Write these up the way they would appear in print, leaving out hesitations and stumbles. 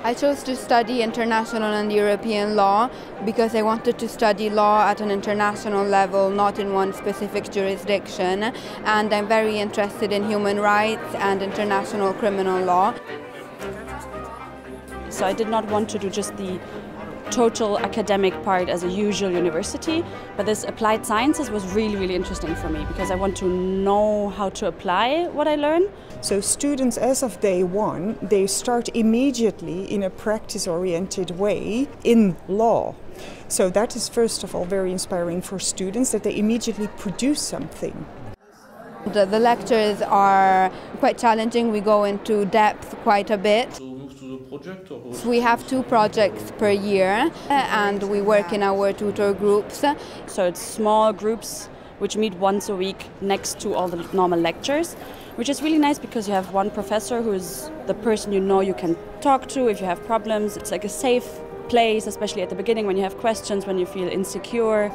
I chose to study international and European law because I wanted to study law at an international level, not in one specific jurisdiction, and I'm very interested in human rights and international criminal law. So I did not want to do just the total academic part as a usual university, but this applied sciences was really interesting for me because I want to know how to apply what I learn. So students, as of day one, they start immediately in a practice-oriented way in law. So that is first of all very inspiring for students, that they immediately produce something. The lectures are quite challenging. We go into depth quite a bit. We have 2 projects per year and we work in our tutor groups. So it's small groups which meet once a week next to all the normal lectures, which is really nice because you have one professor who is the person you know you can talk to if you have problems. It's like a safe place, especially at the beginning when you have questions, when you feel insecure.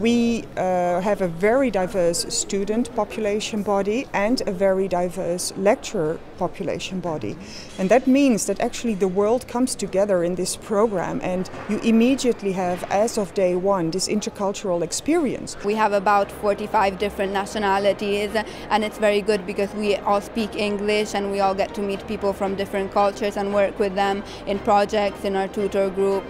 We have a very diverse student population body and a very diverse lecturer population body. And that means that actually the world comes together in this program and you immediately have, as of day one, this intercultural experience. We have about 45 different nationalities and it's very good because we all speak English and we all get to meet people from different cultures and work with them in projects in our tutor group.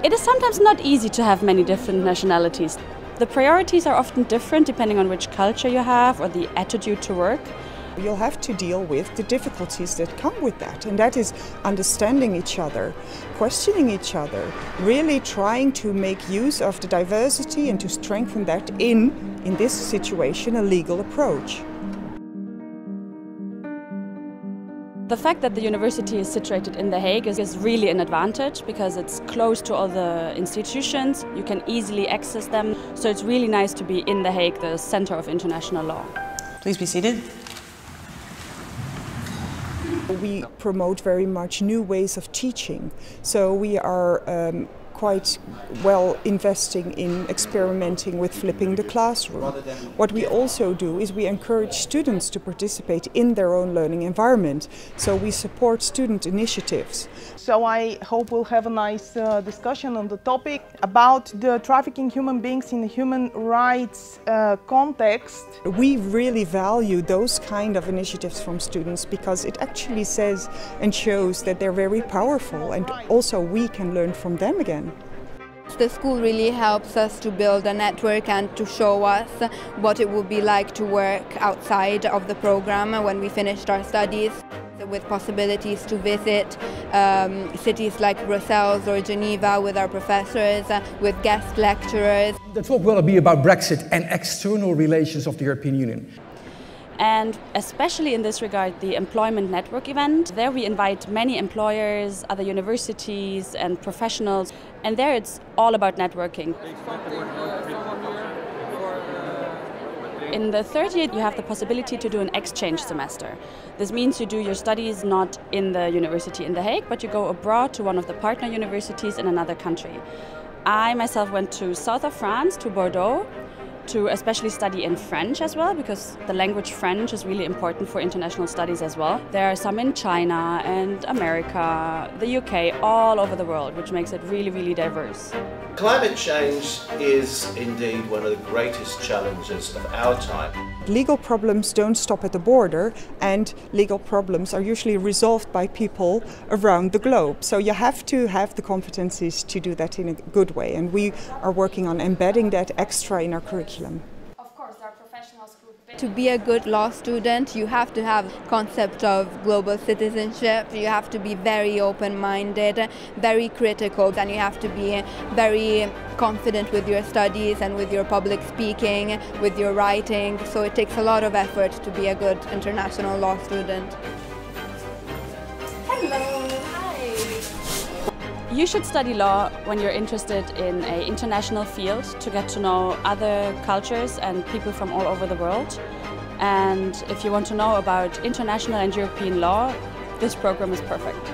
It is sometimes not easy to have many different nationalities. The priorities are often different depending on which culture you have or the attitude to work. You'll have to deal with the difficulties that come with that, and that is understanding each other, questioning each other, really trying to make use of the diversity and to strengthen that in this situation, a legal approach. The fact that the university is situated in The Hague is really an advantage because it's close to all the institutions, you can easily access them, so it's really nice to be in The Hague, the center of international law. Please be seated. We promote very much new ways of teaching, so we are quite well investing in experimenting with flipping the classroom. What we also do is we encourage students to participate in their own learning environment, so we support student initiatives. So I hope we'll have a nice discussion on the topic about the trafficking human beings in the human rights context. We really value those kind of initiatives from students because it actually says and shows that they're very powerful and also we can learn from them again. The school really helps us to build a network and to show us what it would be like to work outside of the program when we finished our studies, with possibilities to visit cities like Brussels or Geneva with our professors, with guest lecturers. The talk will be about Brexit and external relations of the European Union. And especially in this regard, the Employment Network event. There we invite many employers, other universities and professionals, and there it's all about networking. In the third year you have the possibility to do an exchange semester. This means you do your studies not in the university in The Hague, but you go abroad to one of the partner universities in another country. I myself went to south of France, to Bordeaux, to especially study in French as well, because the language French is really important for international studies as well. There are some in China and America, the UK, all over the world, which makes it really diverse. Climate change is indeed one of the greatest challenges of our time. Legal problems don't stop at the border, and legal problems are usually resolved by people around the globe. So you have to have the competencies to do that in a good way, and we are working on embedding that extra in our curriculum. To be a good law student, you have to have concept of global citizenship. You have to be very open-minded, very critical, and you have to be very confident with your studies and with your public speaking, with your writing. So it takes a lot of effort to be a good international law student. Hello, hi. You should study law when you're interested in an international field to get to know other cultures and people from all over the world. And if you want to know about international and European law, this program is perfect.